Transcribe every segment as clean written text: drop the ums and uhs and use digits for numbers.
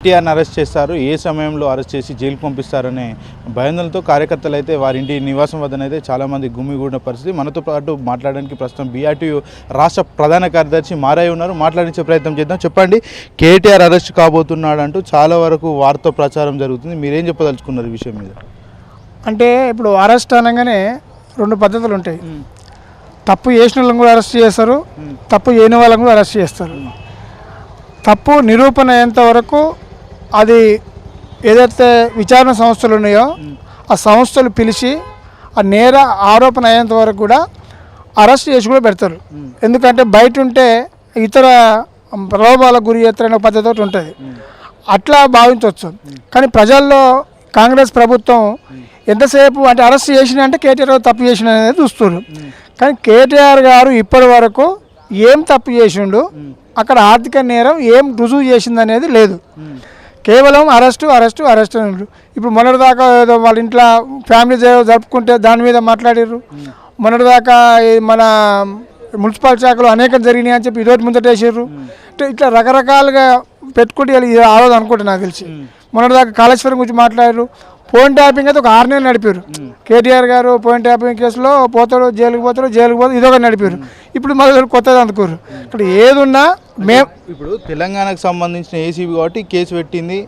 కేటీఆర్ని అరెస్ట్ చేస్తారు, ఏ సమయంలో అరెస్ట్ చేసి జైలుకు పంపిస్తారనే భయాందోళనతో కార్యకర్తలు అయితే వారి ఇంటి నివాసం వద్దనైతే చాలామంది గుమిగూడిన పరిస్థితి. మనతో పాటు మాట్లాడడానికి ప్రస్తుతం బీఆర్టీయూ రాష్ట్ర ప్రధాన కార్యదర్శి మారయ్య ఉన్నారు. మాట్లాడించే ప్రయత్నం చేద్దాం. చెప్పండి, కేటీఆర్ అరెస్ట్ కాబోతున్నాడు అంటూ చాలా వరకు వార్తా ప్రచారం జరుగుతుంది. మీరేం చెప్పదలుచుకున్నారు ఈ విషయం మీద? అంటే ఇప్పుడు అరెస్ట్ అనగానే రెండు పద్ధతులు ఉంటాయి. తప్పు చేసిన వాళ్ళని కూడా అరెస్ట్ చేస్తారు, తప్పు చేయని వాళ్ళని కూడా అరెస్ట్ చేస్తారు. తప్పు నిరూపణ అయ్యేంత వరకు అది ఏదైతే విచారణ సంస్థలు ఉన్నాయో ఆ సంస్థలు పిలిచి ఆ నేర ఆరోపణ అయ్యేంత వరకు కూడా అరెస్ట్ చేసి కూడా పెడతారు. ఎందుకంటే బయట ఉంటే ఇతర ప్రలోభాలకు గురి చేస్తారనే పద్ధతి ఒకటి ఉంటుంది, అట్లా భావించవచ్చు. కానీ ప్రజల్లో కాంగ్రెస్ ప్రభుత్వం ఎంతసేపు అంటే అరెస్ట్ చేసిన అంటే కేటీఆర్ గారు తప్పు చేసిన అనేది చూస్తున్నారు. కానీ కేటీఆర్ గారు ఇప్పటి వరకు ఏం తప్పు చేసిండు, అక్కడ ఆర్థిక నేరం ఏం రుజువు చేసింది అనేది లేదు. కేవలం అరెస్టు అరెస్టు అరెస్ట్ అని. ఇప్పుడు మొన్నటిదాకా ఏదో వాళ్ళ ఇంట్లో ఫ్యామిలీ జరుపుకుంటే దాని మీద మాట్లాడారు. మొన్నటిదాకా మన మున్సిపల్ శాఖలో అనేకం జరిగినాయి అని చెప్పి ఇదోటి ముందటేసారు. అంటే ఇట్లా రకరకాలుగా పెట్టుకుంటే ఇది ఆలోచన అనుకుంటే నాకు తెలిసి. మొన్నటిదాకా కాళేశ్వరం గురించి మాట్లాడారు. ఫోన్ ట్యాపింగ్ అయితే ఒక 6 నెలలు నడిపారు. కేటీఆర్ గారు ఫోన్ ట్యాపింగ్ కేసులో పోతాడు, జైలుకు పోతాడు, ఇదొక నడిపారు. ఇప్పుడు మళ్ళీ కొత్తది అందుకోరు. ఇక్కడ ఏదున్నా మేము ఇప్పుడు తెలంగాణకు సంబంధించిన ఏసీబీ కాబట్టి కేసు పెట్టింది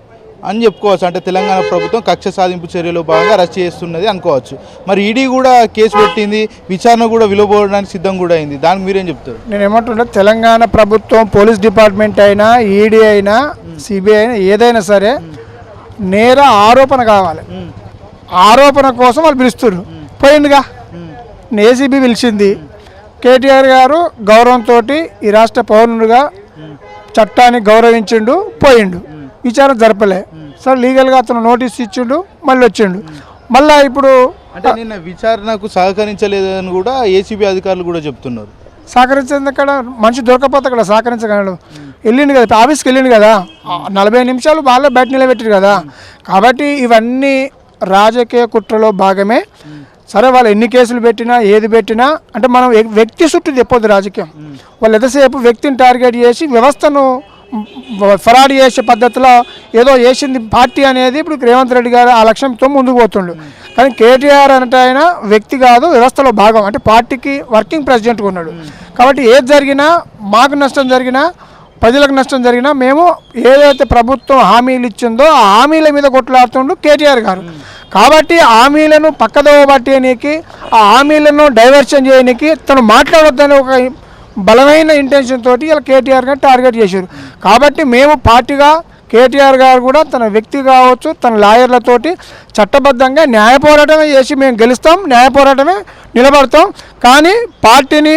అని చెప్పుకోవచ్చు. అంటే తెలంగాణ ప్రభుత్వం కక్ష సాధింపు చర్యలో భాగంగా అరెస్ట్ చేస్తున్నది అనుకోవచ్చు. మరి ఈడీ కూడా కేసు పెట్టింది, విచారణ కూడా విలువబోవడానికి సిద్ధం కూడా అయింది. దానికి మీరేం చెప్తారు? నేను ఏమంటున్నా, తెలంగాణ ప్రభుత్వం పోలీస్ డిపార్ట్మెంట్ అయినా, ఈడీ అయినా, సిబిఐ అయినా ఏదైనా సరే నేర ఆరోపణ కావాలి. ఆరోపణ కోసం వాళ్ళు పిలుస్తారు. పోయిందిగా, ఏసీబీ పిలిచింది. కేటీఆర్ గారు గౌరవంతో ఈ రాష్ట్ర పౌరునిగా చట్టాన్ని గౌరవించిండు, పోయిండు. విచారణ జరపలే. సరే లీగల్గా అతను నోటీస్ ఇచ్చిండు, మళ్ళీ వచ్చిండు. మళ్ళీ ఇప్పుడు అంటే నిన్న విచారణకు సహకరించలేదని కూడా ఏసీబీ అధికారులు కూడా చెప్తున్నారు. సహకరించింది అక్కడ మనిషి దొరకపోతే అక్కడ సహకరించగలడు. వెళ్ళిండు కదా, ఆఫీస్కి వెళ్ళిండు కదా, 40 నిమిషాలు వాళ్ళే బయట నిలబెట్టారు కదా. కాబట్టి ఇవన్నీ రాజకీయ కుట్రలో భాగమే. సరే వాళ్ళు ఎన్ని కేసులు పెట్టినా ఏది పెట్టినా అంటే మనం వ్యక్తి చుట్టూ చెప్పొద్దు రాజకీయం. వాళ్ళు ఎంతసేపు వ్యక్తిని టార్గెట్ చేసి వ్యవస్థను ఫరాడ్ చేసే పద్ధతిలో ఏదో చేసింది పార్టీ అనేది ఇప్పుడు రేవంత్ రెడ్డి గారు ఆ లక్ష్యంతో ముందుకు పోతుండు. కానీ కేటీఆర్ అంటే ఆయన వ్యక్తి కాదు, వ్యవస్థలో భాగం. అంటే పార్టీకి వర్కింగ్ ప్రెసిడెంట్గా ఉన్నాడు. కాబట్టి ఏది జరిగినా, మాకు నష్టం జరిగినా, ప్రజలకు నష్టం జరిగినా మేము ఏదైతే ప్రభుత్వం హామీలు ఇచ్చిందో ఆ హామీల మీద కొట్లాడుతుండు కేటీఆర్ గారు. కాబట్టి హామీలను పక్కదోవ పట్టేయడానికి, ఆ హామీలను డైవర్షన్ చేయడానికి తను మాట్లాడొద్దని ఒక బలమైన ఇంటెన్షన్ తోటి ఇలా కేటీఆర్ గారు టార్గెట్ చేశారు. కాబట్టి మేము పార్టీగా కేటీఆర్ గారు కూడా తన వ్యక్తి కావచ్చు, తన లాయర్లతోటి చట్టబద్ధంగా న్యాయ పోరాటమే చేసి మేము గెలుస్తాం, న్యాయ పోరాటమే నిలబడతాం. కానీ పార్టీని,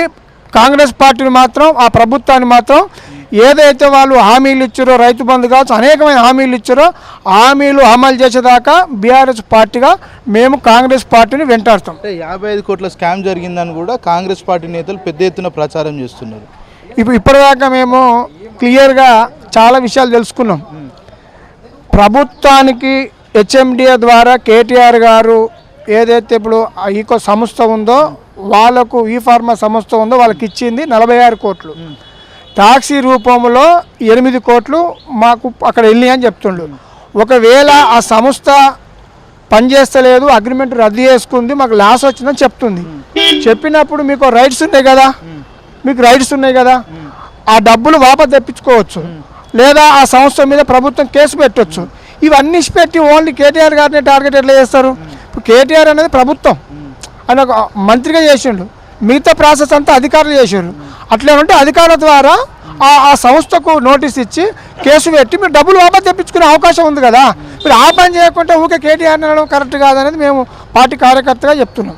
కాంగ్రెస్ పార్టీని మాత్రం, ఆ ప్రభుత్వాన్ని మాత్రం ఏదైతే వాళ్ళు హామీలు ఇచ్చారో, రైతు బంధు కావచ్చు, అనేకమైన హామీలు ఇచ్చారో హామీలు అమలు చేసేదాకా బీఆర్ఎస్ పార్టీగా మేము కాంగ్రెస్ పార్టీని వెంటాడుతాం. 55 కోట్ల స్కామ్ జరిగిందని కూడా కాంగ్రెస్ పార్టీ నేతలు పెద్ద ఎత్తున ప్రచారం చేస్తున్నారు. ఇప్పటిదాకా మేము క్లియర్గా చాలా విషయాలు తెలుసుకున్నాం. ప్రభుత్వానికి హెచ్ఎండిఏ ద్వారా కేటీఆర్ గారు ఏదైతే ఇప్పుడు ఈకో సంస్థ ఉందో వాళ్ళకు, ఈ ఫార్మా సంస్థ ఉందో వాళ్ళకి ఇచ్చింది 46 కోట్లు. టాక్సీ రూపంలో 8 కోట్లు మాకు అక్కడ వెళ్ళి అని చెప్తుండ్రు. ఒకవేళ ఆ సంస్థ పనిచేస్తలేదు, అగ్రిమెంట్ రద్దు చేసుకుంది, మాకు లాస్ వచ్చిందని చెప్తుంది. చెప్పినప్పుడు మీకు రైట్స్ ఉన్నాయి కదా, ఆ డబ్బులు వాపసు తెప్పించుకోవచ్చు, లేదా ఆ సంస్థ మీద ప్రభుత్వం కేసు పెట్టవచ్చు. ఇవన్నీ పెట్టి ఓన్లీ కేటీఆర్ గారిని టార్గెట్ ఎట్లా చేస్తారు? ఇప్పుడు కేటీఆర్ అనేది ప్రభుత్వం, ఆయన ఒక మంత్రిగా చేసిండు, మిగతా ప్రాసెస్ అంతా అధికారులు చేశారు. అట్లేమంటే అధికారుల ద్వారా ఆ సంస్థకు నోటీస్ ఇచ్చి కేసు పెట్టి మీరు డబ్బులు వాపసు తెప్పించుకునే అవకాశం ఉంది కదా. మీరు ఆ పని చేయకుండా ఊకే కేటీఆర్ అనడం కరెక్ట్ కాదనేది మేము పార్టీ కార్యకర్తగా చెప్తున్నాం.